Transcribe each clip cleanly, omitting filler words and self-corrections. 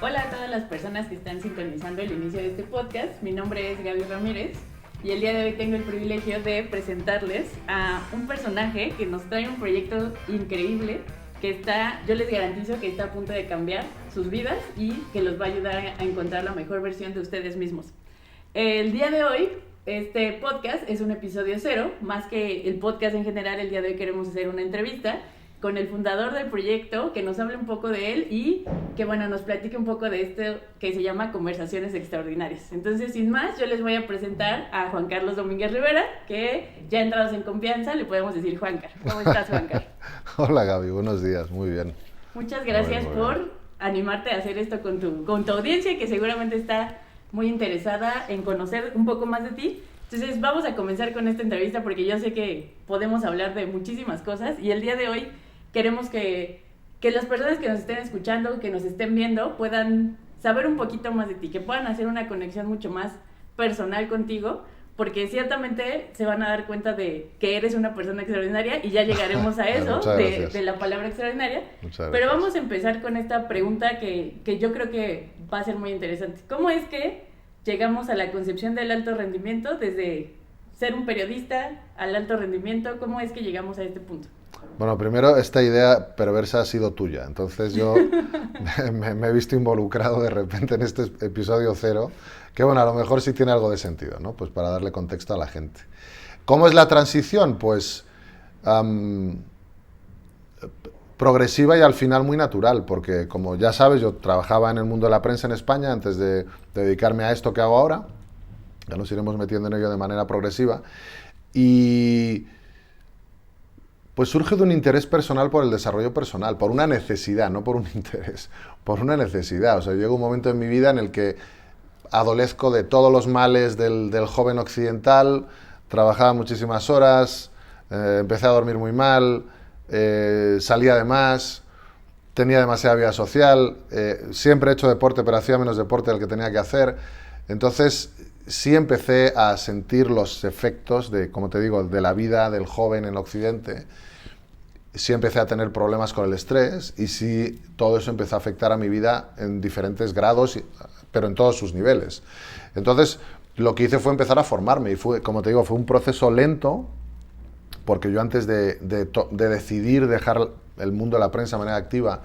Hola a todas las personas que están sintonizando el inicio de este podcast. Mi nombre es Gaby Ramírez y el día de hoy tengo el privilegio de presentarles a un personaje que nos trae un proyecto increíble que yo les garantizo que está a punto de cambiar sus vidas y que los va a ayudar a encontrar la mejor versión de ustedes mismos. El día de hoy, este podcast es un episodio cero, más que el podcast en general. El día de hoy queremos hacer una entrevista con el fundador del proyecto, que nos hable un poco de él y que nos platique un poco de esto que se llama Conversaciones Extraordinarias. Entonces, sin más, yo les voy a presentar a Juan Carlos Domínguez Rivera, que ya entrados en confianza le podemos decir Juancar. ¿Cómo estás, Juancar? Hola, Gaby, buenos días, muy bien. Muchas gracias por animarte a hacer esto con tu audiencia, que seguramente está muy interesada en conocer un poco más de ti. Entonces, vamos a comenzar con esta entrevista porque yo sé que podemos hablar de muchísimas cosas y el día de hoy queremos que las personas que nos estén escuchando, que nos estén viendo, puedan saber un poquito más de ti, que puedan hacer una conexión mucho más personal contigo, porque ciertamente se van a dar cuenta de que eres una persona extraordinaria y ya llegaremos a eso, de la palabra extraordinaria. Pero vamos a empezar con esta pregunta que yo creo que va a ser muy interesante. ¿Cómo es que llegamos a la concepción del alto rendimiento desde ser un periodista al alto rendimiento? ¿Cómo es que llegamos a este punto? Bueno, primero, esta idea perversa ha sido tuya, entonces yo me he visto involucrado de repente en este episodio cero, que bueno, a lo mejor sí tiene algo de sentido, ¿no? Pues para darle contexto a la gente. ¿Cómo es la transición? Pues progresiva y al final muy natural, porque como ya sabes, yo trabajaba en el mundo de la prensa en España antes de dedicarme a esto que hago ahora, ya nos iremos metiendo en ello de manera progresiva, y pues surge de un interés personal por el desarrollo personal, por una necesidad, no por un interés, por una necesidad. O sea, llega un momento en mi vida en el que adolezco de todos los males del joven occidental, trabajaba muchísimas horas, empecé a dormir muy mal, salía de más, tenía demasiada vida social, siempre he hecho deporte, pero hacía menos deporte del que tenía que hacer. Entonces, sí empecé a sentir los efectos de, como te digo, de la vida del joven en Occidente. Sí empecé a tener problemas con el estrés y sí todo eso empezó a afectar a mi vida en diferentes grados, pero en todos sus niveles. Entonces, lo que hice fue empezar a formarme y fue, como te digo, fue un proceso lento, porque yo antes de decidir dejar el mundo de la prensa de manera activa,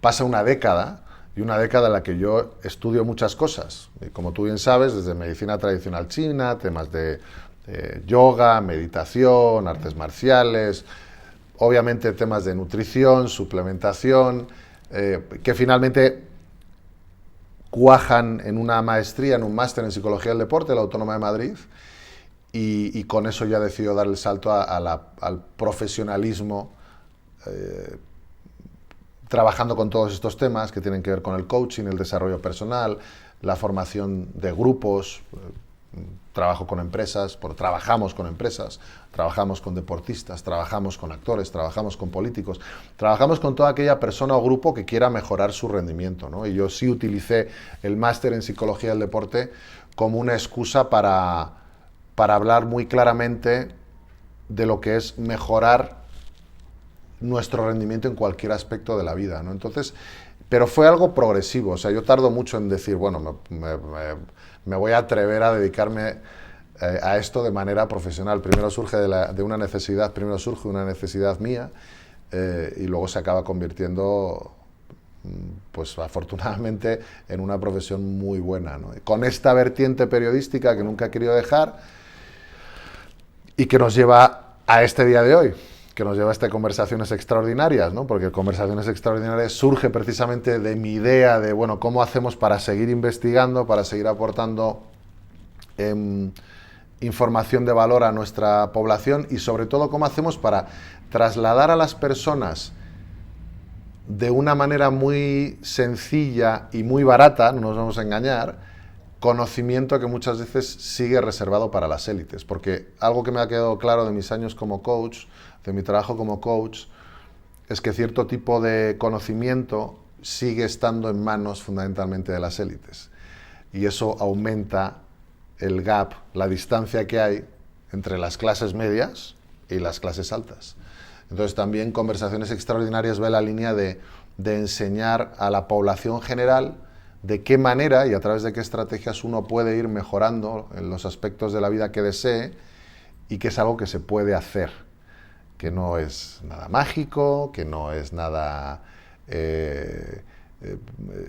pasa una década, y una década en la que yo estudio muchas cosas, y como tú bien sabes, desde medicina tradicional china, temas de yoga, meditación, artes marciales, obviamente temas de nutrición, suplementación, que finalmente cuajan en una maestría, en un máster en Psicología del Deporte de la Autónoma de Madrid, y con eso ya decidió dar el salto al profesionalismo, trabajando con todos estos temas que tienen que ver con el coaching, el desarrollo personal, la formación de grupos. Trabajo con empresas, trabajamos con empresas, trabajamos con deportistas, trabajamos con actores, trabajamos con políticos, trabajamos con toda aquella persona o grupo que quiera mejorar su rendimiento, ¿no? Y yo sí utilicé el máster en Psicología del Deporte como una excusa para hablar muy claramente de lo que es mejorar nuestro rendimiento en cualquier aspecto de la vida, ¿no? Entonces, pero fue algo progresivo. O sea, yo tardo mucho en decir, bueno, me voy a atrever a dedicarme a esto de manera profesional. Primero surge de una necesidad, primero surge una necesidad mía, y luego se acaba convirtiendo, pues afortunadamente, en una profesión muy buena, ¿no? Con esta vertiente periodística que nunca he querido dejar y que nos lleva a este día de hoy, que nos lleva a estas Conversaciones Extraordinarias, ¿no? Porque Conversaciones Extraordinarias surge precisamente de mi idea de, bueno, cómo hacemos para seguir investigando, para seguir aportando información de valor a nuestra población y sobre todo cómo hacemos para trasladar a las personas de una manera muy sencilla y muy barata, no nos vamos a engañar, conocimiento que muchas veces sigue reservado para las élites. Porque algo que me ha quedado claro de mis años como coach, de mi trabajo como coach, es que cierto tipo de conocimiento sigue estando en manos fundamentalmente de las élites. Y eso aumenta el gap, la distancia que hay entre las clases medias y las clases altas. Entonces también Conversaciones Extraordinarias ve la línea de enseñar a la población general de qué manera y a través de qué estrategias uno puede ir mejorando en los aspectos de la vida que desee y que es algo que se puede hacer, que no es nada mágico, que no es nada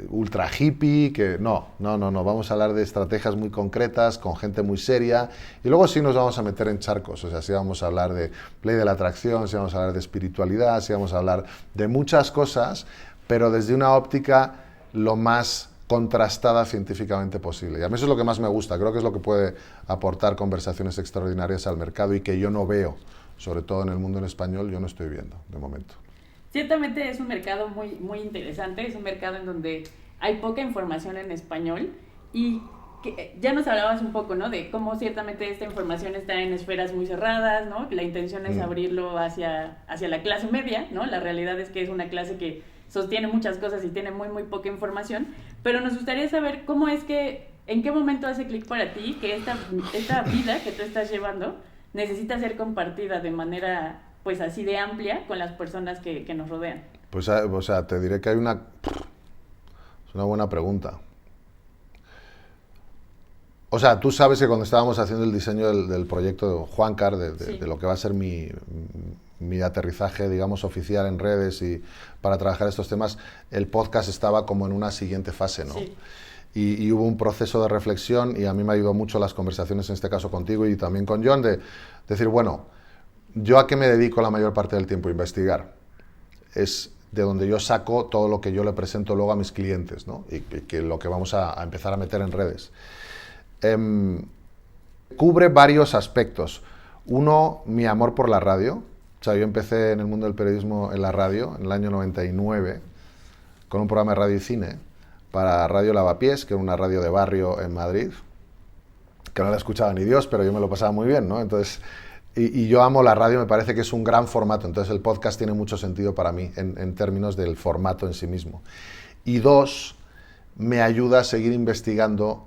ultra hippie, que no, vamos a hablar de estrategias muy concretas, con gente muy seria, y luego sí nos vamos a meter en charcos, o sea, sí vamos a hablar de ley de la atracción, sí vamos a hablar de espiritualidad, sí vamos a hablar de muchas cosas, pero desde una óptica lo más contrastada científicamente posible. Y a mí eso es lo que más me gusta, creo que es lo que puede aportar conversaciones extraordinarias al mercado y que yo no veo, sobre todo en el mundo en español, yo no estoy viendo de momento. Ciertamente es un mercado muy, muy interesante, es un mercado en donde hay poca información en español y que ya nos hablabas un poco, ¿no? De cómo ciertamente esta información está en esferas muy cerradas, ¿no? La intención es abrirlo hacia la clase media, ¿no? La realidad es que es una clase que sostiene muchas cosas y tiene muy, muy poca información, pero nos gustaría saber cómo es que, en qué momento hace clic para ti que esta vida que tú estás llevando necesita ser compartida de manera, pues así de amplia con las personas que nos rodean. Pues, o sea, te diré que hay una... Es una buena pregunta. O sea, tú sabes que cuando estábamos haciendo el diseño del proyecto de Juancar, de lo que va a ser mi aterrizaje, digamos, oficial en redes y para trabajar estos temas, el podcast estaba como en una siguiente fase, ¿no? Sí. Y hubo un proceso de reflexión y a mí me ayudó mucho las conversaciones, en este caso contigo y también con John, de decir, bueno, ¿yo a qué me dedico la mayor parte del tiempo? Investigar. Es de donde yo saco todo lo que yo le presento luego a mis clientes, ¿no? Y que lo que vamos a empezar a meter en redes. Cubre varios aspectos. Uno, mi amor por la radio. O sea, yo empecé en el mundo del periodismo en la radio en el año 99 con un programa de radio y cine para Radio Lavapiés, que era una radio de barrio en Madrid, que no la escuchaba ni Dios, pero yo me lo pasaba muy bien, ¿no? Entonces, y yo amo la radio, me parece que es un gran formato, entonces el podcast tiene mucho sentido para mí en términos del formato en sí mismo. Y dos, me ayuda a seguir investigando.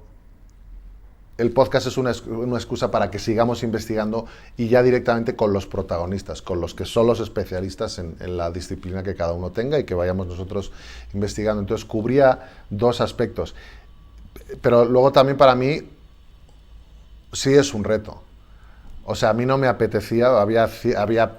El podcast es una excusa para que sigamos investigando y ya directamente con los protagonistas, con los que son los especialistas en la disciplina que cada uno tenga y que vayamos nosotros investigando. Entonces cubría dos aspectos. Pero luego también para mí sí es un reto. O sea, a mí no me apetecía, había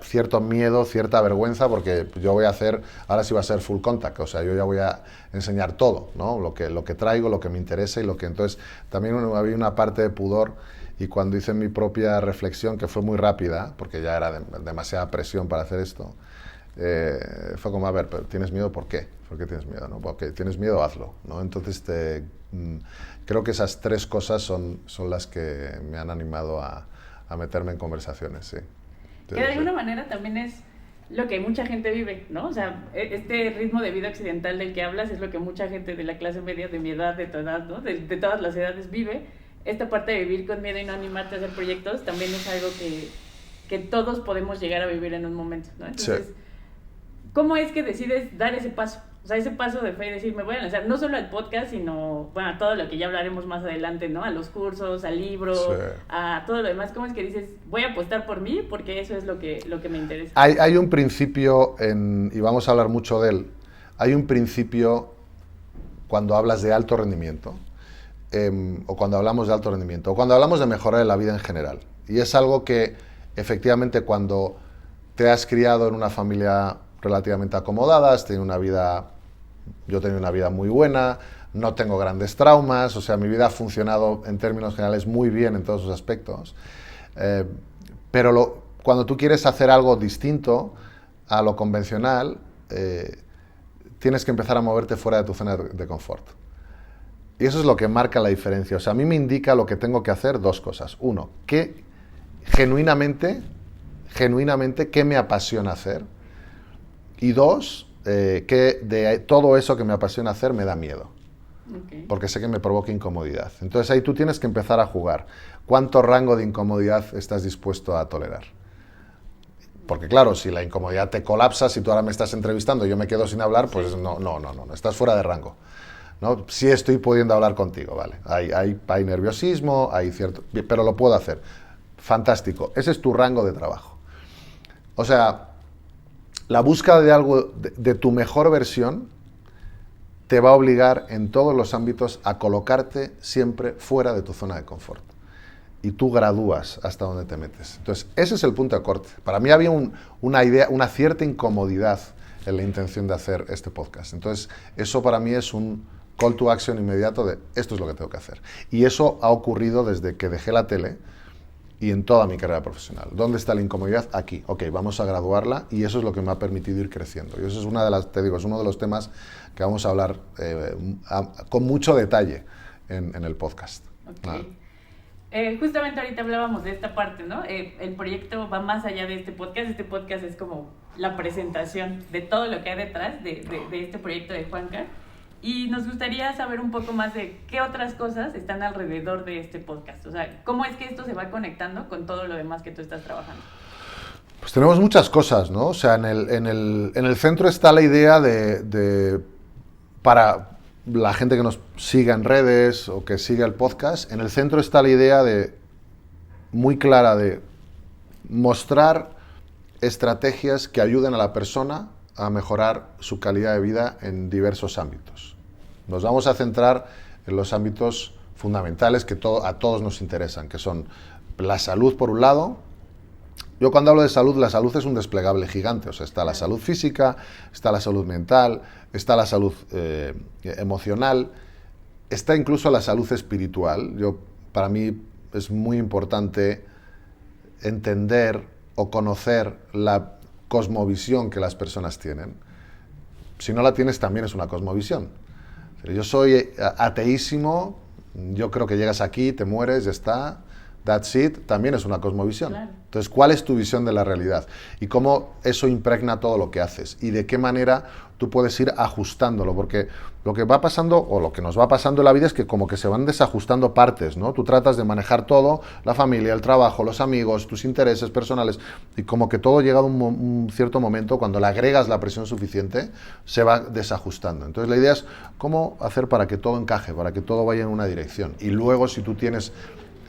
cierto miedo, cierta vergüenza, porque yo voy a hacer, ahora sí va a ser full contact, o sea, yo ya voy a enseñar todo, ¿no? Lo que traigo, lo que me interesa y lo que... Entonces, también había una parte de pudor y cuando hice mi propia reflexión, que fue muy rápida, porque ya era demasiada presión para hacer esto, fue como, a ver, pero ¿tienes miedo? ¿Por qué? ¿Por qué tienes miedo? ¿No? Porque tienes miedo, hazlo, ¿no? Entonces, creo que esas tres cosas son las que me han animado a meterme en conversaciones, sí. Que de alguna manera también es lo que mucha gente vive, ¿no? O sea, este ritmo de vida occidental del que hablas es lo que mucha gente de la clase media, de mi edad, de tu edad, ¿no? De todas las edades vive. Esta parte de vivir con miedo y no animarte a hacer proyectos también es algo que todos podemos llegar a vivir en un momento, ¿no? Entonces, sí. ¿Cómo es que decides dar ese paso? O sea, ese paso de fe y decir, me voy a lanzar no solo al podcast, sino, bueno, a todo lo que ya hablaremos más adelante, ¿no? A los cursos, al libro, sí, a todo lo demás. ¿Cómo es que dices, voy a apostar por mí? Porque eso es lo que me interesa. Hay un principio, y vamos a hablar mucho de él, hay un principio cuando hablas de alto rendimiento, o cuando hablamos de alto rendimiento, o cuando hablamos de mejorar en la vida en general. Y es algo que, efectivamente, cuando te has criado en una familia relativamente acomodada, has tenido una vida... Yo he tenido una vida muy buena, no tengo grandes traumas, o sea, mi vida ha funcionado en términos generales muy bien en todos sus aspectos. Pero cuando tú quieres hacer algo distinto a lo convencional, tienes que empezar a moverte fuera de tu zona de confort. Y eso es lo que marca la diferencia. O sea, a mí me indica lo que tengo que hacer dos cosas. Uno, que genuinamente, ¿qué me apasiona hacer? Y dos, que de todo eso que me apasiona hacer me da miedo. Okay. Porque sé que me provoca incomodidad. Entonces ahí tú tienes que empezar a jugar. ¿Cuánto rango de incomodidad estás dispuesto a tolerar? Porque claro, si la incomodidad te colapsa, si tú ahora me estás entrevistando y yo me quedo sin hablar, pues sí. No, estás fuera de rango, ¿no? Sí estoy pudiendo hablar contigo, ¿vale? Hay nerviosismo, hay cierto... pero lo puedo hacer. Fantástico. Ese es tu rango de trabajo. O sea... La búsqueda de algo, de tu mejor versión, te va a obligar en todos los ámbitos a colocarte siempre fuera de tu zona de confort. Y tú gradúas hasta donde te metes. Entonces, ese es el punto de corte. Para mí había una cierta incomodidad en la intención de hacer este podcast. Entonces, eso para mí es un call to action inmediato de esto es lo que tengo que hacer. Y eso ha ocurrido desde que dejé la tele y en toda mi carrera profesional. ¿Dónde está la incomodidad? Aquí. Ok, vamos a graduarla y eso es lo que me ha permitido ir creciendo. Y eso es es uno de los temas que vamos a hablar con mucho detalle en el podcast. Okay. Justamente ahorita hablábamos de esta parte, ¿no? El proyecto va más allá de este podcast. Este podcast es como la presentación de todo lo que hay detrás de este proyecto de Juanca. Y nos gustaría saber un poco más de qué otras cosas están alrededor de este podcast. O sea, ¿cómo es que esto se va conectando con todo lo demás que tú estás trabajando? Pues tenemos muchas cosas, ¿no? O sea, en el centro está la idea para la gente que nos siga en redes o que siga el podcast, en el centro está la idea muy clara de mostrar estrategias que ayuden a la persona a mejorar su calidad de vida en diversos ámbitos. Nos vamos a centrar en los ámbitos fundamentales que a todos nos interesan, que son la salud por un lado. Yo cuando hablo de salud, la salud es un desplegable gigante, o sea, está la salud física, está la salud mental, está la salud emocional, está incluso la salud espiritual. Para mí es muy importante entender o conocer la cosmovisión que las personas tienen. Si no la tienes, también es una cosmovisión. Yo soy ateísimo, yo creo que llegas aquí, te mueres, ya está. That's it, también es una cosmovisión. Claro. Entonces, ¿cuál es tu visión de la realidad? Y cómo eso impregna todo lo que haces. Y de qué manera tú puedes ir ajustándolo. Porque lo que va pasando, o lo que nos va pasando en la vida es que como que se van desajustando partes, ¿no? Tú tratas de manejar todo, la familia, el trabajo, los amigos, tus intereses personales, y como que todo llega a un cierto momento, cuando le agregas la presión suficiente, se va desajustando. Entonces, la idea es cómo hacer para que todo encaje, para que todo vaya en una dirección. Y luego, si tú tienes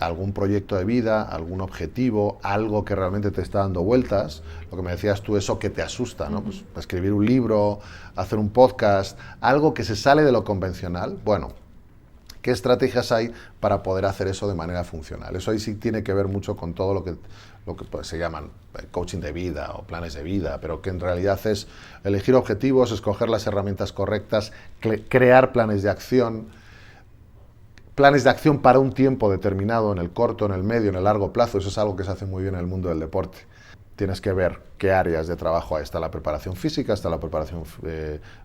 algún proyecto de vida, algún objetivo, algo que realmente te está dando vueltas, lo que me decías tú, eso que te asusta, ¿no? Pues escribir un libro, hacer un podcast, algo que se sale de lo convencional. Bueno, ¿qué estrategias hay para poder hacer eso de manera funcional? Eso ahí sí tiene que ver mucho con todo lo que pues, se llaman coaching de vida o planes de vida, pero que en realidad es elegir objetivos, escoger las herramientas correctas, crear planes de acción para un tiempo determinado, en el corto, en el medio, en el largo plazo. Eso es algo que se hace muy bien en el mundo del deporte. Tienes que ver qué áreas de trabajo hay. Está la preparación física, está la preparación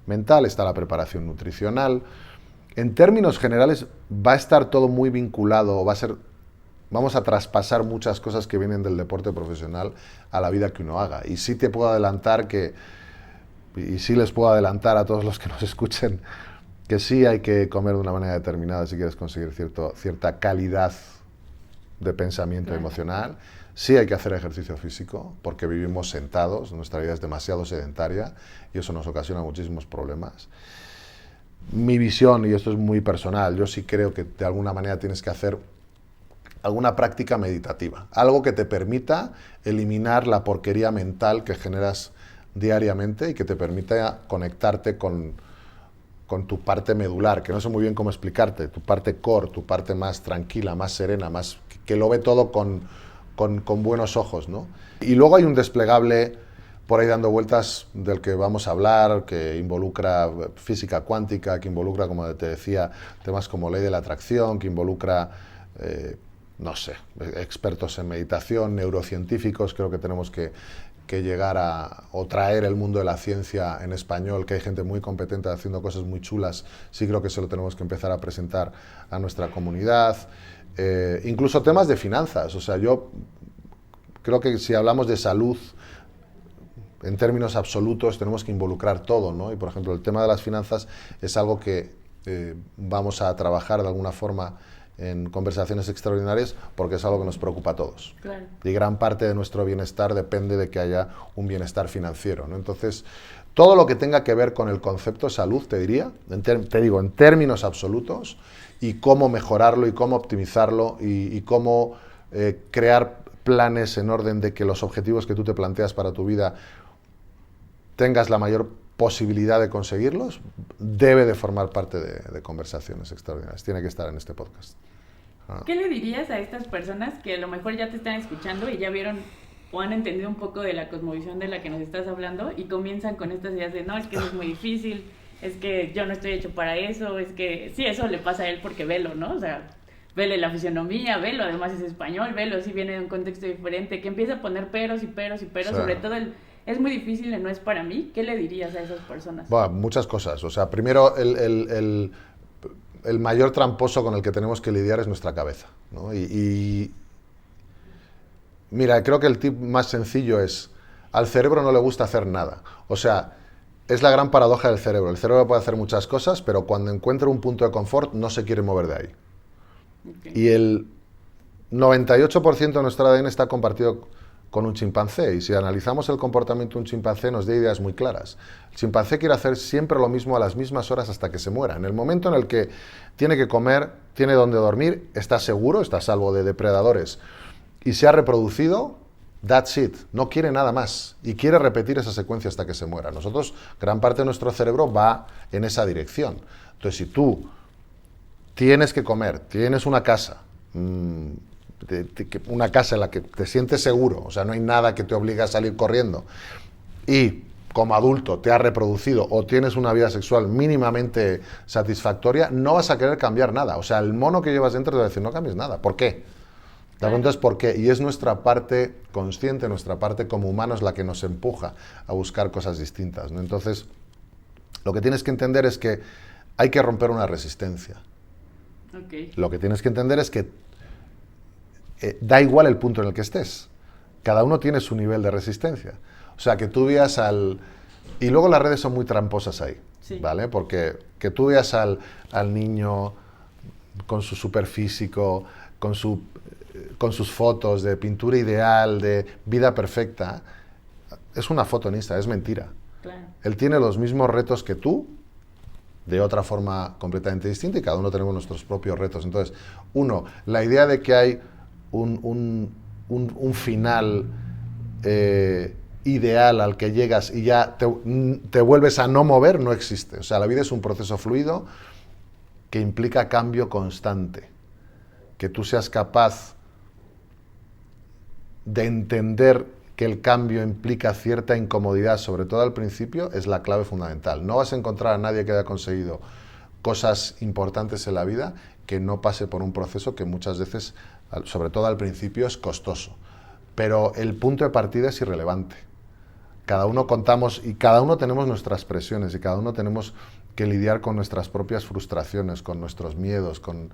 mental, está la preparación nutricional. En términos generales, va a estar todo muy vinculado, vamos a traspasar muchas cosas que vienen del deporte profesional a la vida que uno haga. Y sí te puedo adelantar y sí les puedo adelantar a todos los que nos escuchen, que sí hay que comer de una manera determinada si quieres conseguir cierta calidad de pensamiento emocional. Sí hay que hacer ejercicio físico, porque vivimos sentados, nuestra vida es demasiado sedentaria y eso nos ocasiona muchísimos problemas. Mi visión, y esto es muy personal, yo sí creo que de alguna manera tienes que hacer alguna práctica meditativa, algo que te permita eliminar la porquería mental que generas diariamente y que te permita conectarte con tu parte medular, que no sé muy bien cómo explicarte, tu parte core, tu parte más tranquila, más serena, que lo ve todo con buenos ojos, ¿no? Y luego hay un desplegable por ahí dando vueltas del que vamos a hablar, que involucra física cuántica, que involucra, como te decía, temas como ley de la atracción, que involucra, expertos en meditación, neurocientíficos. Creo que tenemos que llegar o traer el mundo de la ciencia en español, que hay gente muy competente haciendo cosas muy chulas. Sí creo que se lo tenemos que empezar a presentar a nuestra comunidad. Incluso temas de finanzas. O sea, yo creo que si hablamos de salud, en términos absolutos, tenemos que involucrar todo, ¿no? Y, por ejemplo, el tema de las finanzas es algo que vamos a trabajar de alguna forma en conversaciones extraordinarias, porque es algo que nos preocupa a todos. Claro. Y gran parte de nuestro bienestar depende de que haya un bienestar financiero, ¿no? Entonces, todo lo que tenga que ver con el concepto salud, te diría, en términos absolutos, y cómo mejorarlo, y cómo optimizarlo, y cómo crear planes en orden de que los objetivos que tú te planteas para tu vida tengas la mayor posibilidad de conseguirlos, debe de formar parte de conversaciones extraordinarias. Tiene que estar en este podcast. ¿Qué le dirías a estas personas que a lo mejor ya te están escuchando y ya vieron o han entendido un poco de la cosmovisión de la que nos estás hablando y comienzan con estas ideas de no, es que eso es muy difícil, es que yo no estoy hecho para eso, es que sí, eso le pasa a él porque velo, ¿no? O sea, vele la fisionomía, velo, además es español, velo, sí viene de un contexto diferente, que empieza a poner peros y peros y peros, sobre todo es muy difícil y no es para mí. ¿Qué le dirías a esas personas? Bueno, muchas cosas. O sea, primero, el mayor tramposo con el que tenemos que lidiar es nuestra cabeza, ¿no? Y mira, creo que el tip más sencillo es, al cerebro no le gusta hacer nada. O sea, es la gran paradoja del cerebro. El cerebro puede hacer muchas cosas, pero cuando encuentra un punto de confort no se quiere mover de ahí. Okay. Y el 98% de nuestro ADN está compartido con un chimpancé, y si analizamos el comportamiento de un chimpancé nos da ideas muy claras. El chimpancé quiere hacer siempre lo mismo a las mismas horas hasta que se muera. En el momento en el que tiene que comer, tiene donde dormir, está seguro, está a salvo de depredadores, y se ha reproducido, that's it, no quiere nada más, y quiere repetir esa secuencia hasta que se muera. Nosotros, gran parte de nuestro cerebro va en esa dirección. Entonces, si tú tienes que comer, tienes una casa, una casa en la que te sientes seguro, o sea, no hay nada que te obligue a salir corriendo, y como adulto te has reproducido o tienes una vida sexual mínimamente satisfactoria, no vas a querer cambiar nada. O sea, el mono que llevas dentro te va a decir, no cambies nada. ¿Por qué? La pregunta es ¿por qué? Y es nuestra parte consciente, nuestra parte como humanos la que nos empuja a buscar cosas distintas, ¿no? Entonces, lo que tienes que entender es que hay que romper una resistencia. Okay. Lo que tienes que entender es que da igual el punto en el que estés. Cada uno tiene su nivel de resistencia. O sea, que tú veas al... Y luego las redes son muy tramposas ahí, sí. ¿Vale? Porque que tú veas al niño con su superfísico, con sus fotos de pintura ideal, de vida perfecta, es una foto en Insta, es mentira. Claro. Él tiene los mismos retos que tú, de otra forma completamente distinta, y cada uno tenemos nuestros propios retos. Entonces, la idea de que hay un final ideal al que llegas y ya te vuelves a no mover, no existe. O sea, la vida es un proceso fluido que implica cambio constante. Que tú seas capaz de entender que el cambio implica cierta incomodidad, sobre todo al principio, es la clave fundamental. No vas a encontrar a nadie que haya conseguido cosas importantes en la vida que no pase por un proceso que muchas veces, sobre todo al principio, es costoso. Pero el punto de partida es irrelevante. Cada uno contamos y cada uno tenemos nuestras presiones y cada uno tenemos que lidiar con nuestras propias frustraciones, con nuestros miedos, con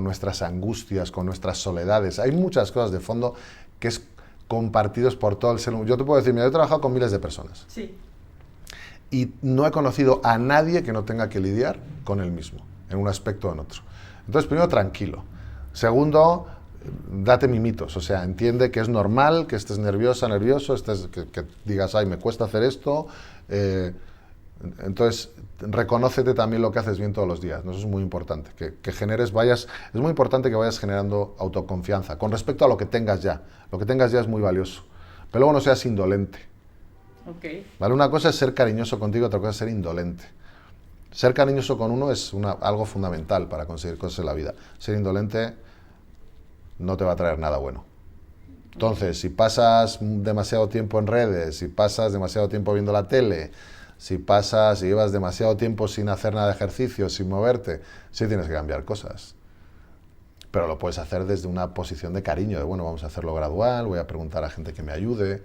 nuestras angustias, con nuestras soledades. Hay muchas cosas de fondo que es compartidos por todo el ser humano. Yo te puedo decir, mira, yo he trabajado con miles de personas. Sí. Y no he conocido a nadie que no tenga que lidiar con él mismo, en un aspecto o en otro. Entonces, primero, tranquilo. Segundo, date mimitos, o sea, entiende que es normal que estés nerviosa, nervioso, que digas, ay, me cuesta hacer esto. Entonces, reconócete también lo que haces bien todos los días, ¿no? Eso es muy importante, que generes, es muy importante que vayas generando autoconfianza con respecto a lo que tengas ya. Lo que tengas ya es muy valioso, pero luego no seas indolente. Okay. ¿Vale? Una cosa es ser cariñoso contigo, otra cosa es ser indolente. Ser cariñoso con uno es algo fundamental para conseguir cosas en la vida. Ser indolente no te va a traer nada bueno. Entonces, si pasas demasiado tiempo en redes, si pasas demasiado tiempo viendo la tele, si llevas demasiado tiempo sin hacer nada de ejercicio, sin moverte, sí tienes que cambiar cosas. Pero lo puedes hacer desde una posición de cariño, de bueno, vamos a hacerlo gradual, voy a preguntar a gente que me ayude.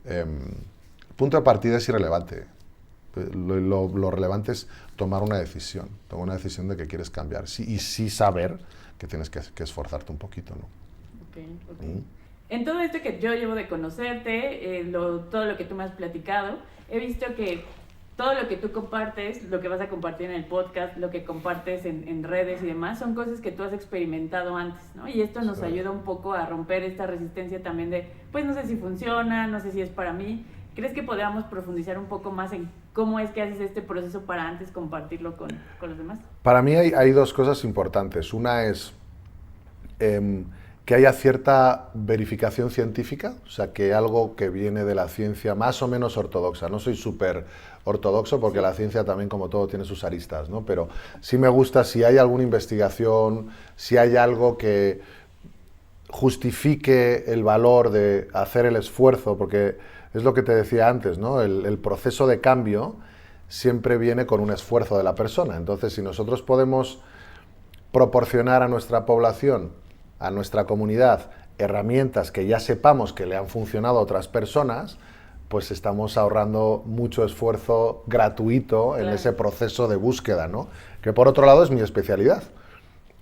El punto de partida es irrelevante. Lo relevante es tomar una decisión de que quieres cambiar y sí saber que tienes que esforzarte un poquito, ¿no? Okay. En todo esto que yo llevo de conocerte, todo lo que tú me has platicado, he visto que todo lo que tú compartes, lo que vas a compartir en el podcast, lo que compartes en redes y demás, son cosas que tú has experimentado antes, ¿no? Y esto nos ayuda un poco a romper esta resistencia también de, pues no sé si funciona, no sé si es para mí. ¿Crees que podamos profundizar un poco más en cómo es que haces este proceso para antes compartirlo con los demás? Para mí hay dos cosas importantes. Una es que haya cierta verificación científica, o sea, que algo que viene de la ciencia más o menos ortodoxa. No soy súper ortodoxo porque la ciencia también, como todo, tiene sus aristas, ¿no? Pero sí me gusta si hay alguna investigación, si hay algo que justifique el valor de hacer el esfuerzo, porque es lo que te decía antes, ¿no? El proceso de cambio siempre viene con un esfuerzo de la persona. Entonces, si nosotros podemos proporcionar a nuestra población, a nuestra comunidad, herramientas que ya sepamos que le han funcionado a otras personas, pues estamos ahorrando mucho esfuerzo gratuito en ese proceso de búsqueda, ¿no? Que por otro lado es mi especialidad.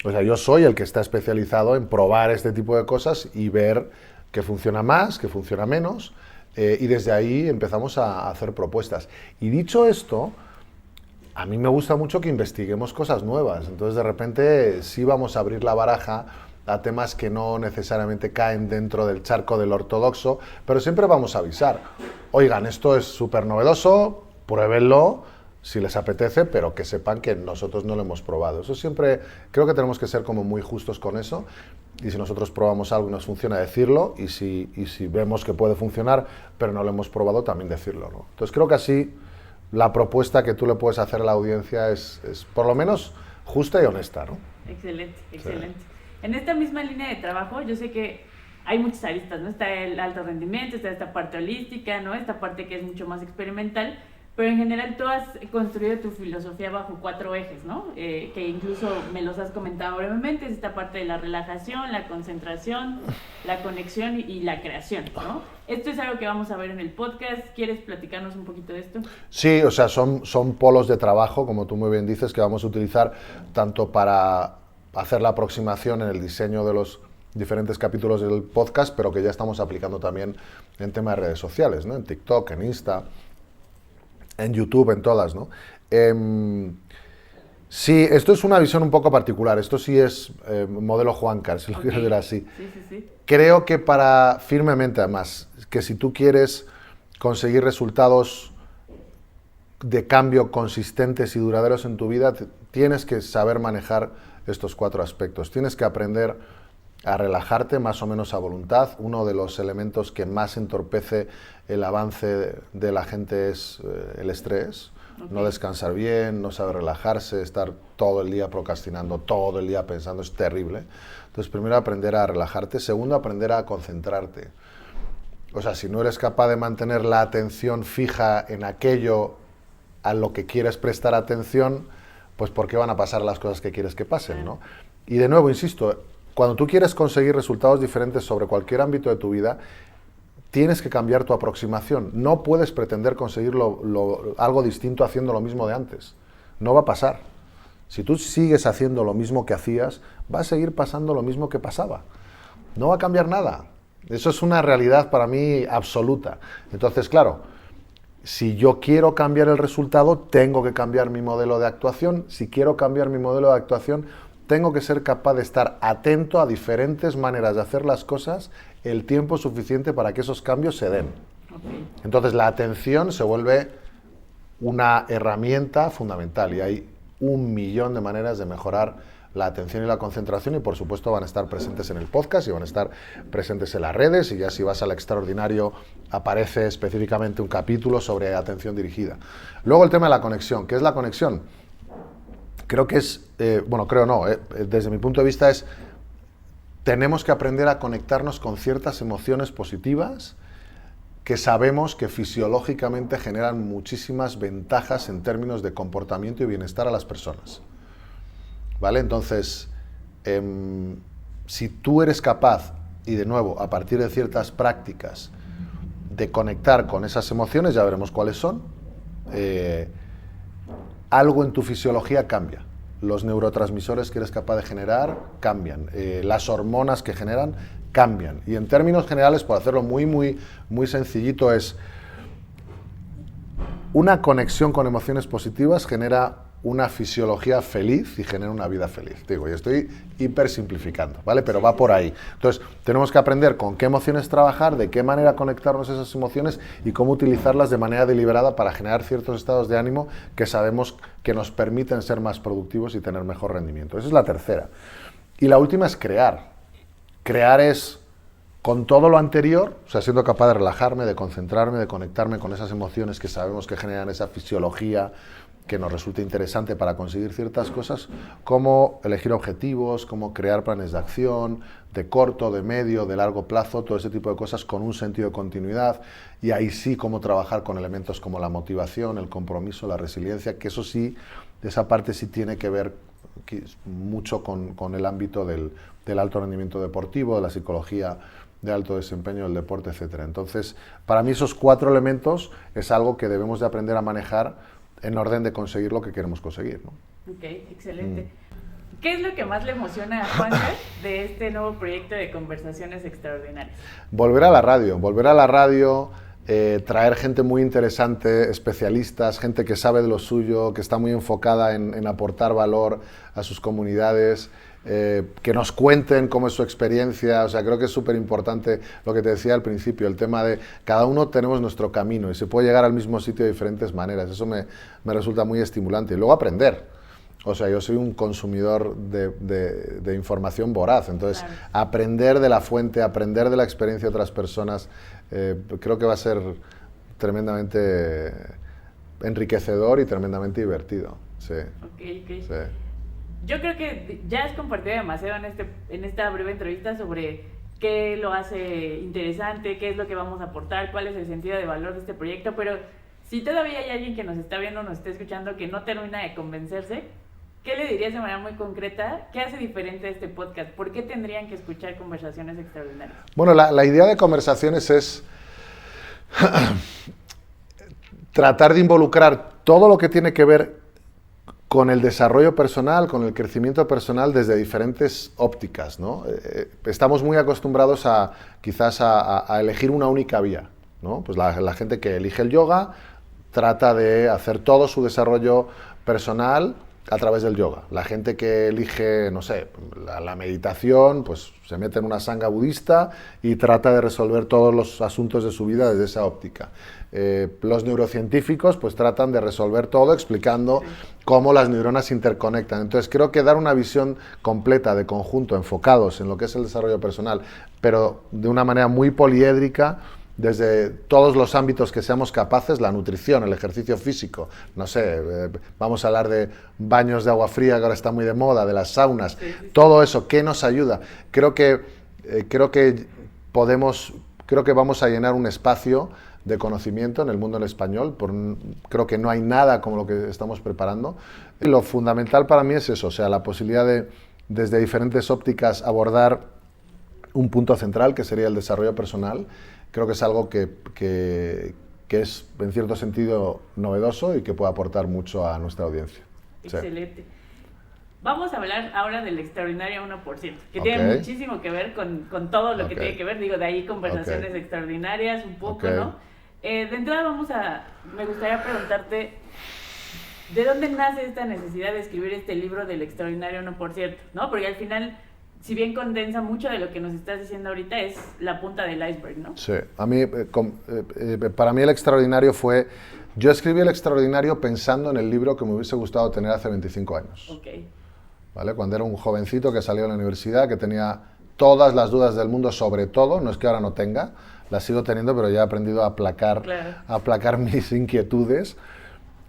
O sea, yo soy el que está especializado en probar este tipo de cosas y ver qué funciona más, qué funciona menos, y desde ahí empezamos a hacer propuestas. Y dicho esto, a mí me gusta mucho que investiguemos cosas nuevas. Entonces, de repente, sí vamos a abrir la baraja a temas que no necesariamente caen dentro del charco del ortodoxo, pero siempre vamos a avisar. Oigan, esto es súper novedoso, pruébenlo si les apetece, pero que sepan que nosotros no lo hemos probado. Eso siempre, creo que tenemos que ser como muy justos con eso, y si nosotros probamos algo y nos funciona, decirlo, y si vemos que puede funcionar, pero no lo hemos probado, también decirlo, ¿no? Entonces creo que así la propuesta que tú le puedes hacer a la audiencia es por lo menos justa y honesta, ¿no? Excelente, excelente. Sí. En esta misma línea de trabajo, yo sé que hay muchas aristas, ¿no? Está el alto rendimiento, está esta parte holística, ¿no? Esta parte que es mucho más experimental, pero en general tú has construido tu filosofía bajo 4 ejes, ¿no? Que incluso me los has comentado brevemente, es esta parte de la relajación, la concentración, la conexión y la creación, ¿no? Esto es algo que vamos a ver en el podcast. ¿Quieres platicarnos un poquito de esto? Sí, o sea, son polos de trabajo, como tú muy bien dices, que vamos a utilizar tanto para hacer la aproximación en el diseño de los diferentes capítulos del podcast, pero que ya estamos aplicando también en temas de redes sociales, ¿no? En TikTok, en Insta, en YouTube, en todas, ¿no? Sí, esto es una visión un poco particular. Esto sí es modelo Juancar, si lo quieres ver así. Sí. Creo que firmemente además, que si tú quieres conseguir resultados de cambio consistentes y duraderos en tu vida, tienes que saber manejar estos 4 aspectos. Tienes que aprender a relajarte más o menos a voluntad. Uno de los elementos que más entorpece el avance de la gente es el estrés. No descansar bien, no saber relajarse, estar todo el día procrastinando, todo el día pensando, es terrible. Entonces, primero aprender a relajarte. Segundo, aprender a concentrarte. O sea, si no eres capaz de mantener la atención fija en aquello a lo que quieres prestar atención, pues ¿por qué van a pasar las cosas que quieres que pasen, ¿no? Y de nuevo, insisto, cuando tú quieres conseguir resultados diferentes sobre cualquier ámbito de tu vida, tienes que cambiar tu aproximación. No puedes pretender conseguir algo distinto haciendo lo mismo de antes. No va a pasar. Si tú sigues haciendo lo mismo que hacías, va a seguir pasando lo mismo que pasaba. No va a cambiar nada. Eso es una realidad para mí absoluta. Entonces, claro, si yo quiero cambiar el resultado, tengo que cambiar mi modelo de actuación. Si quiero cambiar mi modelo de actuación, tengo que ser capaz de estar atento a diferentes maneras de hacer las cosas el tiempo suficiente para que esos cambios se den. Entonces, la atención se vuelve una herramienta fundamental y hay 1.000.000 de maneras de mejorar la atención y la concentración, y por supuesto van a estar presentes en el podcast y van a estar presentes en las redes, y ya si vas al extraordinario aparece específicamente un capítulo sobre atención dirigida. Luego el tema de la conexión. ¿Qué es la conexión? Creo que es, desde mi punto de vista tenemos que aprender a conectarnos con ciertas emociones positivas que sabemos que fisiológicamente generan muchísimas ventajas en términos de comportamiento y bienestar a las personas. ¿Vale? Entonces, si tú eres capaz, y de nuevo, a partir de ciertas prácticas, de conectar con esas emociones, ya veremos cuáles son, algo en tu fisiología cambia. Los neurotransmisores que eres capaz de generar cambian. Las hormonas que generan cambian. Y en términos generales, por hacerlo muy sencillito, es una conexión con emociones positivas genera una fisiología feliz y genera una vida feliz. Digo, y estoy hiper simplificando, ¿vale? Pero va por ahí. Entonces, tenemos que aprender con qué emociones trabajar, de qué manera conectarnos a esas emociones y cómo utilizarlas de manera deliberada para generar ciertos estados de ánimo que sabemos que nos permiten ser más productivos y tener mejor rendimiento. Esa es la tercera. Y la última es crear. crear es con todo lo anterior, o sea, siendo capaz de relajarme, de concentrarme, de conectarme con esas emociones que sabemos que generan esa fisiología que nos resulta interesante para conseguir ciertas cosas, cómo elegir objetivos, cómo crear planes de acción, de corto, de medio, de largo plazo, todo ese tipo de cosas con un sentido de continuidad, y ahí sí cómo trabajar con elementos como la motivación, el compromiso, la resiliencia, que eso sí, esa parte sí tiene que ver mucho con el ámbito del alto rendimiento deportivo, de la psicología de alto desempeño del deporte, etcétera. Entonces, para mí esos 4 elementos es algo que debemos de aprender a manejar en orden de conseguir lo que queremos conseguir, ¿no? Ok, excelente. ¿Qué es lo que más le emociona a Juanca de este nuevo proyecto de Conversaciones Extraordinarias? Volver a la radio, traer gente muy interesante, especialistas, gente que sabe de lo suyo, que está muy enfocada en aportar valor a sus comunidades, que nos cuenten cómo es su experiencia. O sea, creo que es súper importante lo que te decía al principio, el tema de cada uno tenemos nuestro camino y se puede llegar al mismo sitio de diferentes maneras. Eso me resulta muy estimulante. Y luego aprender. O sea, yo soy un consumidor de información voraz, entonces claro, aprender de la fuente, aprender de la experiencia de otras personas, creo que va a ser tremendamente enriquecedor y tremendamente divertido. Sí. Okay. Sí. Yo creo que ya has compartido demasiado en esta breve entrevista sobre qué lo hace interesante, qué es lo que vamos a aportar, cuál es el sentido de valor de este proyecto, pero si todavía hay alguien que nos está viendo o nos está escuchando que no termina de convencerse, ¿qué le dirías de manera muy concreta? ¿Qué hace diferente a este podcast? ¿Por qué tendrían que escuchar Conversaciones Extraordinarias? Bueno, la idea de Conversaciones es tratar de involucrar todo lo que tiene que ver con el desarrollo personal, con el crecimiento personal desde diferentes ópticas, ¿no? Estamos muy acostumbrados quizás a elegir una única vía, ¿no? Pues la gente que elige el yoga trata de hacer todo su desarrollo personal a través del yoga. La gente que elige, no sé, la meditación, pues se mete en una sangha budista y trata de resolver todos los asuntos de su vida desde esa óptica. Los neurocientíficos pues tratan de resolver todo explicando cómo las neuronas se interconectan. Entonces creo que dar una visión completa, de conjunto, enfocados en lo que es el desarrollo personal, pero de una manera muy poliédrica, desde todos los ámbitos que seamos capaces, la nutrición, el ejercicio físico, no sé, vamos a hablar de baños de agua fría que ahora está muy de moda, de las saunas, todo eso, ¿qué nos ayuda? Creo que vamos a llenar un espacio de conocimiento en el mundo del español, creo que no hay nada como lo que estamos preparando. Y lo fundamental para mí es eso, o sea, la posibilidad de, desde diferentes ópticas, abordar un punto central, que sería el desarrollo personal. Creo que es algo que es, en cierto sentido, novedoso y que puede aportar mucho a nuestra audiencia. Excelente. Sí. Vamos a hablar ahora del extraordinario 1%, que tiene muchísimo que ver con todo lo que tiene que ver, digo, de ahí Conversaciones Extraordinarias, un poco, ¿no? De entrada me gustaría preguntarte, ¿de dónde nace esta necesidad de escribir este libro del extraordinario 1%? ¿No? Porque al final, si bien condensa mucho de lo que nos estás diciendo ahorita, es la punta del iceberg, ¿no? Sí, para mí el extraordinario fue... Yo escribí el extraordinario pensando en el libro que me hubiese gustado tener hace 25 años. ¿Vale? Cuando era un jovencito que salió de la universidad, que tenía todas las dudas del mundo sobre todo, no es que ahora no tenga, las sigo teniendo, pero ya he aprendido a aplacar mis inquietudes.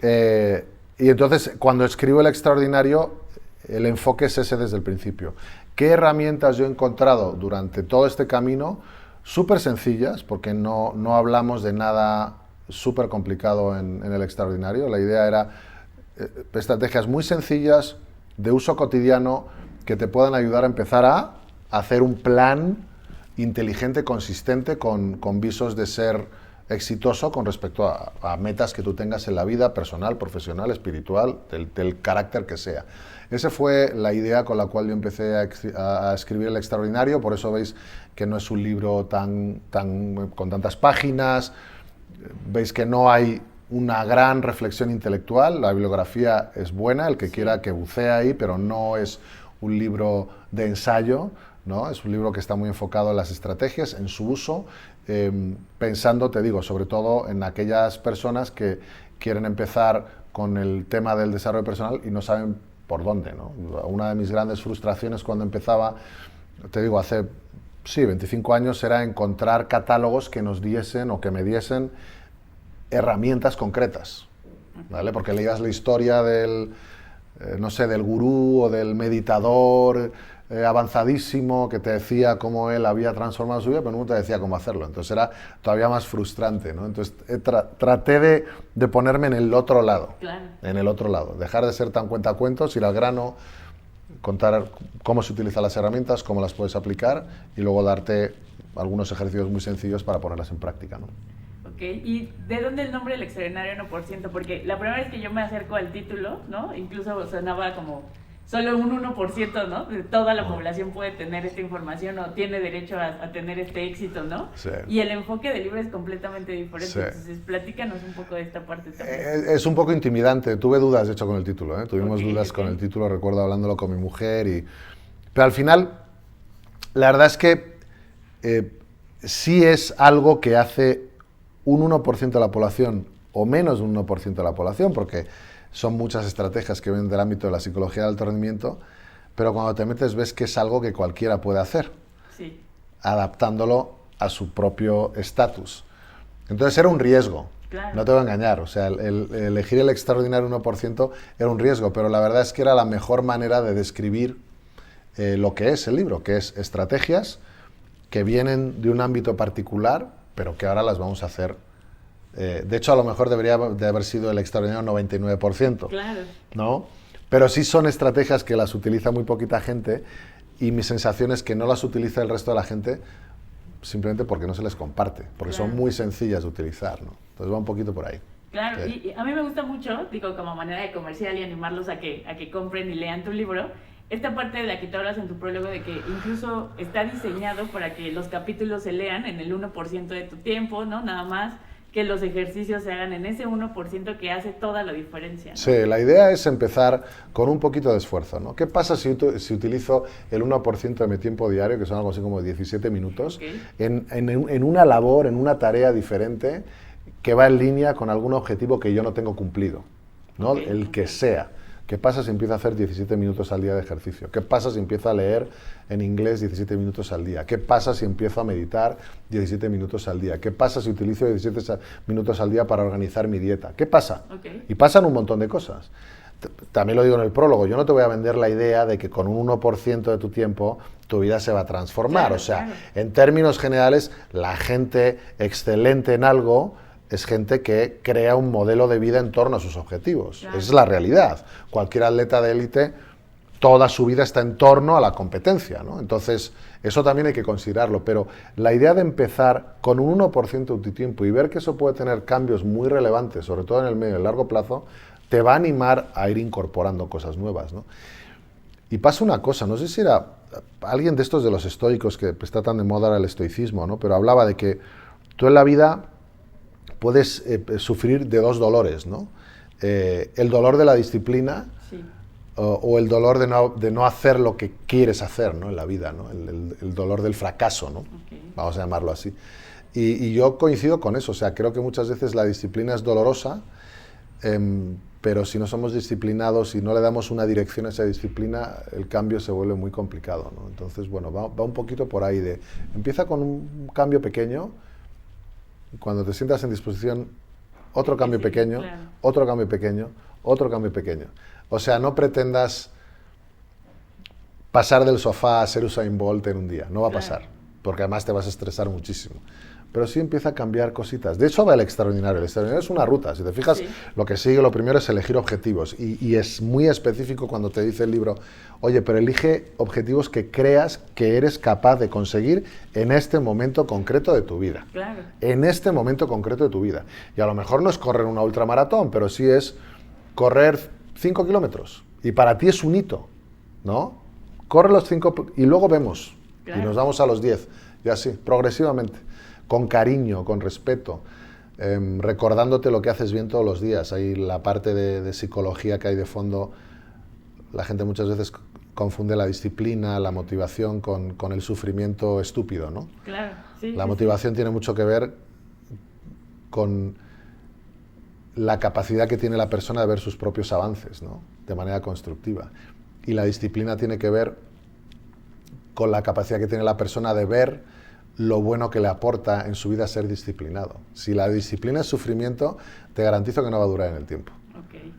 Y entonces, cuando escribo el extraordinario, el enfoque es ese desde el principio. ¿Qué herramientas yo he encontrado durante todo este camino? Súper sencillas, porque no hablamos de nada súper complicado en el extraordinario. La idea era estrategias muy sencillas, de uso cotidiano, que te puedan ayudar a empezar a hacer un plan inteligente, consistente, con visos de ser exitoso con respecto a metas que tú tengas en la vida personal, profesional, espiritual, del carácter que sea. Esa fue la idea con la cual yo empecé a escribir El Extraordinario. Por eso veis que no es un libro con tantas páginas, veis que no hay una gran reflexión intelectual. La bibliografía es buena, el que quiera que bucee ahí, pero no es un libro de ensayo, ¿no? Es un libro que está muy enfocado en las estrategias, en su uso, pensando, te digo, sobre todo en aquellas personas que quieren empezar con el tema del desarrollo personal y no saben por dónde, ¿no? Una de mis grandes frustraciones cuando empezaba, te digo, hace Sí, 25 años era encontrar catálogos que nos diesen o que me diesen herramientas concretas, ¿vale? Porque leías la historia del, no sé, del gurú o del meditador avanzadísimo que te decía cómo él había transformado su vida, pero no te decía cómo hacerlo. Entonces era todavía más frustrante, ¿no? Entonces traté de ponerme en el otro lado, Claro. en el otro lado, dejar de ser tan cuentacuentos, ir al grano, contar cómo se utilizan las herramientas, cómo las puedes aplicar y luego darte algunos ejercicios muy sencillos para ponerlas en práctica, ¿no? Ok, ¿y de dónde el nombre del extraordinario 1%? Porque la primera vez que yo me acerco al título, ¿no? Incluso sonaba como solo un 1%, ¿no? De toda la población puede tener esta información o tiene derecho a tener este éxito, ¿no? Sí. Y el enfoque del libro es completamente diferente. Sí. Entonces, platícanos un poco de esta parte también. Es un poco intimidante. Tuve dudas, de hecho, con el título, ¿eh? Tuvimos Ok, dudas ok. con el título, recuerdo hablándolo con mi mujer. Pero al final, la verdad es que sí es algo que hace un 1% de la población o menos de un 1% de la población, porque son muchas estrategias que vienen del ámbito de la psicología del alto rendimiento, pero cuando te metes ves que es algo que cualquiera puede hacer, Sí, adaptándolo a su propio estatus. Entonces era un riesgo, claro. no te voy a engañar, o sea, el elegir el extraordinario 1% era un riesgo, pero la verdad es que era la mejor manera de describir lo que es el libro, que es estrategias que vienen de un ámbito particular, pero que ahora las vamos a hacer. De hecho, a lo mejor debería de haber sido el extraordinario 99%, claro. ¿no? Pero sí son estrategias que las utiliza muy poquita gente y mi sensación es que no las utiliza el resto de la gente simplemente porque no se les comparte, porque Claro. son muy sencillas de utilizar, ¿no? Entonces va un poquito por ahí. Claro, Sí. y a mí me gusta mucho, digo, como manera de comercial y animarlos a que compren y lean tu libro, esta parte de la que te hablas en tu prólogo de que incluso está diseñado para que los capítulos se lean en el 1% de tu tiempo, ¿no? Nada más que los ejercicios se hagan en ese 1% que hace toda la diferencia, ¿no? Sí, la idea es empezar con un poquito de esfuerzo, ¿no? ¿Qué pasa si utilizo el 1% de mi tiempo diario, que son algo así como 17 minutos, Okay. en una labor, en una tarea diferente que va en línea con algún objetivo que yo no tengo cumplido, ¿no? Okay, El que okay. sea. ¿Qué pasa si empiezo a hacer 17 minutos al día de ejercicio? ¿Qué pasa si empiezo a leer en inglés 17 minutos al día? ¿Qué pasa si empiezo a meditar 17 minutos al día? ¿Qué pasa si utilizo 17 minutos al día para organizar mi dieta? ¿Qué pasa? Okay. Y pasan un montón de cosas. También lo digo en el prólogo, yo no te voy a vender la idea de que con un 1% de tu tiempo tu vida se va a transformar. Claro, o sea, claro. en términos generales, la gente excelente en algo es gente que crea un modelo de vida en torno a sus objetivos. Claro. Esa es la realidad. Cualquier atleta de élite, toda su vida está en torno a la competencia, ¿no? Entonces, eso también hay que considerarlo. Pero la idea de empezar con un 1% de tu tiempo y ver que eso puede tener cambios muy relevantes, sobre todo en el medio y el largo plazo, te va a animar a ir incorporando cosas nuevas, ¿no? Y pasa una cosa, no sé si era alguien de estos de los estoicos, que está tan de moda ahora el estoicismo, ¿no? Pero hablaba de que tú en la vida puedes sufrir de dos dolores, ¿no? El dolor de la disciplina Sí. o el dolor de no hacer lo que quieres hacer, ¿no? En la vida, ¿no? El dolor del fracaso, ¿no? Okay. Vamos a llamarlo así. Y yo coincido con eso, o sea, creo que muchas veces la disciplina es dolorosa, pero si no somos disciplinados y no le damos una dirección a esa disciplina, el cambio se vuelve muy complicado, ¿no? Entonces, bueno, va un poquito por ahí de, empieza con un cambio pequeño, y cuando te sientas en disposición, otro cambio Sí, pequeño, claro. otro cambio pequeño, otro cambio pequeño. O sea, no pretendas pasar del sofá a ser Usain Bolt en un día, no va a Claro. pasar, porque además te vas a estresar muchísimo. Pero sí empieza a cambiar cositas. De hecho va el extraordinario. El extraordinario es una ruta. Si te fijas, Sí. lo que sigue, lo primero es elegir objetivos. Y es muy específico cuando te dice el libro, oye, pero elige objetivos que creas que eres capaz de conseguir en este momento concreto de tu vida. Claro. En este momento concreto de tu vida. Y a lo mejor no es correr una ultramaratón, pero sí es correr 5 kilómetros. Y para ti es un hito, ¿no? Corre los 5 y luego vemos. Claro. Y nos damos a los 10. Y así, progresivamente. Con cariño, con respeto, recordándote lo que haces bien todos los días. Hay la parte de psicología que hay de fondo. La gente muchas veces confunde la disciplina, la motivación con el sufrimiento estúpido, ¿no? Claro. Sí, La sí, motivación tiene mucho que ver con la capacidad que tiene la persona de ver sus propios avances, ¿no? De manera constructiva. Y la disciplina tiene que ver con la capacidad que tiene la persona de ver lo bueno que le aporta en su vida ser disciplinado. Si la disciplina es sufrimiento, te garantizo que no va a durar en el tiempo. Okay.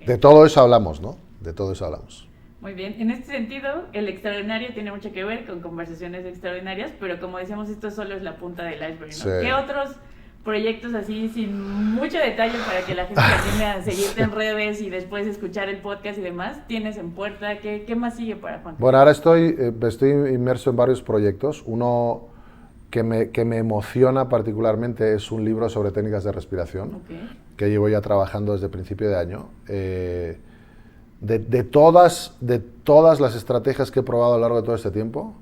De todo eso hablamos, ¿no? De todo eso hablamos. Muy bien. En este sentido, el extraordinario tiene mucho que ver con conversaciones extraordinarias, pero como decíamos, esto solo es la punta del iceberg, ¿no? Sí. ¿Qué otros proyectos así, sin mucho detalle para que la gente se anime a seguirte en redes y después escuchar el podcast y demás, tienes en puerta? ¿Qué más sigue para Juan? Bueno, ahora estoy inmerso en varios proyectos. Uno que me emociona particularmente es un libro sobre técnicas de respiración, que llevo ya trabajando desde principio de año. De todas las estrategias que he probado a lo largo de todo este tiempo,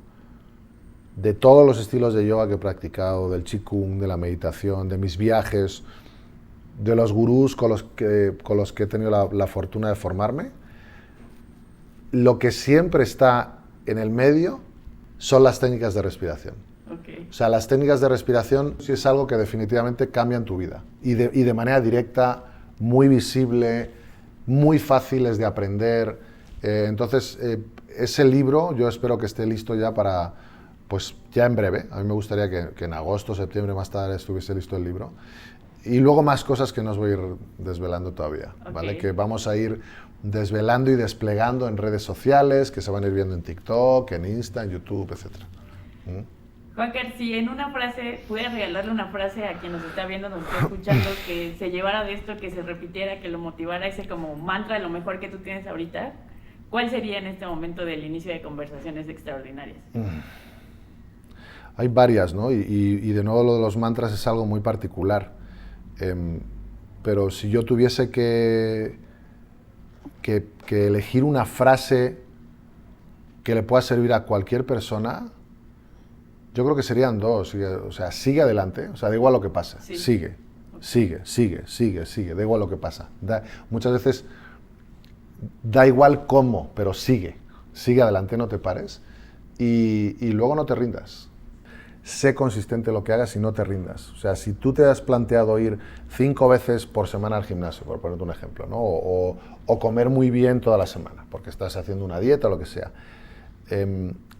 de todos los estilos de yoga que he practicado, del Qigong, de la meditación, de mis viajes, de los gurús con los que he tenido la fortuna de formarme, lo que siempre está en el medio son las técnicas de respiración. O sea, las técnicas de respiración sí es algo que definitivamente cambian tu vida y de manera directa, muy visible, muy fáciles de aprender. Entonces, ese libro yo espero que esté listo ya pues ya en breve. A mí me gustaría que en agosto, septiembre más tarde estuviese listo el libro. Y luego más cosas que no os voy a ir desvelando todavía, ¿vale? Que vamos a ir desvelando y desplegando en redes sociales, que se van a ir viendo en TikTok, en Insta, en YouTube, etc. Juancar, si en una frase, pudieras regalarle una frase a quien nos está viendo, nos está escuchando, que se llevara de esto, que se repitiera, que lo motivara, ese como mantra, lo mejor que tú tienes ahorita, ¿cuál sería en este momento del inicio de conversaciones extraordinarias? Hay varias, ¿no? Y de nuevo lo de los mantras es algo muy particular. Pero si yo tuviese que elegir una frase que le pueda servir a cualquier persona, yo creo que serían dos. O sea, sigue adelante, o sea, da igual lo que pasa. Sí. Sigue, da igual lo que pasa. Muchas veces da igual cómo, pero sigue adelante, no te pares. Y luego no te rindas. Sé consistente en lo que hagas y no te rindas. O sea, si tú te has planteado ir 5 veces por semana al gimnasio, por ponerte un ejemplo, ¿no? O comer muy bien toda la semana, porque estás haciendo una dieta o lo que sea,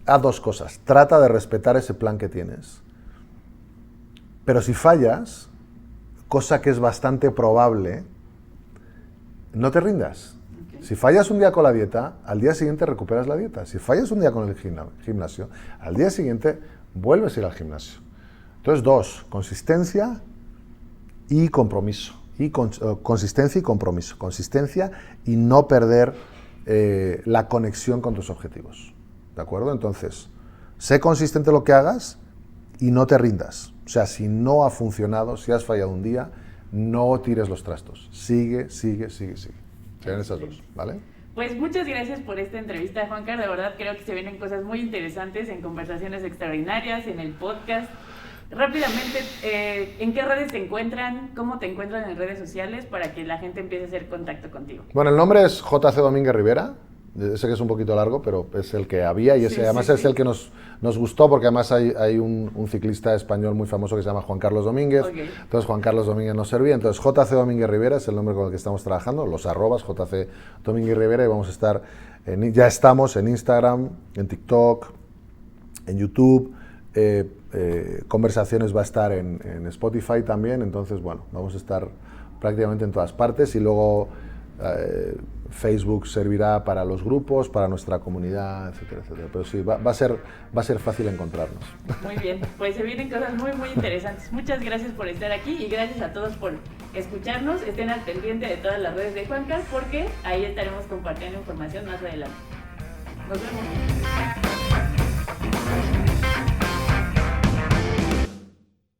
haz dos cosas. Trata de respetar ese plan que tienes. Pero si fallas, cosa que es bastante probable, no te rindas. Si fallas un día con la dieta, al día siguiente recuperas la dieta. Si fallas un día con el gimnasio, al día siguiente vuelves a ir al gimnasio. Entonces, dos, consistencia y compromiso. Consistencia y compromiso. Consistencia y no perder la conexión con tus objetivos. ¿De acuerdo? Entonces, sé consistente en lo que hagas y no te rindas. O sea, si no ha funcionado, si has fallado un día, no tires los trastos. Sigue. Serían esas dos, ¿vale? Pues muchas gracias por esta entrevista, Juancar. De verdad creo que se vienen cosas muy interesantes en Conversaciones Extraordinarias, en el podcast. Rápidamente, ¿en qué redes te encuentran? ¿Cómo te encuentran en redes sociales para que la gente empiece a hacer contacto contigo? Bueno, el nombre es JC Domínguez Rivera. Sé que es un poquito largo, pero es el que había y ese, además es el que nos gustó, porque además hay un ciclista español muy famoso que se llama Juan Carlos Domínguez. Entonces Juan Carlos Domínguez nos servía. Entonces JC Domínguez Rivera es el nombre con el que estamos trabajando, los arrobas JC Domínguez Rivera, y vamos a estar, ya estamos en Instagram, en TikTok, en YouTube, Conversaciones va a estar en Spotify también. Entonces, bueno, vamos a estar prácticamente en todas partes, y luego Facebook servirá para los grupos, para nuestra comunidad, etcétera. Pero sí, va a ser fácil encontrarnos. Muy bien, pues se vienen cosas muy interesantes. Muchas gracias por estar aquí y gracias a todos por escucharnos. Estén al pendiente de todas las redes de Juancar, porque ahí estaremos compartiendo información más adelante. Nos vemos.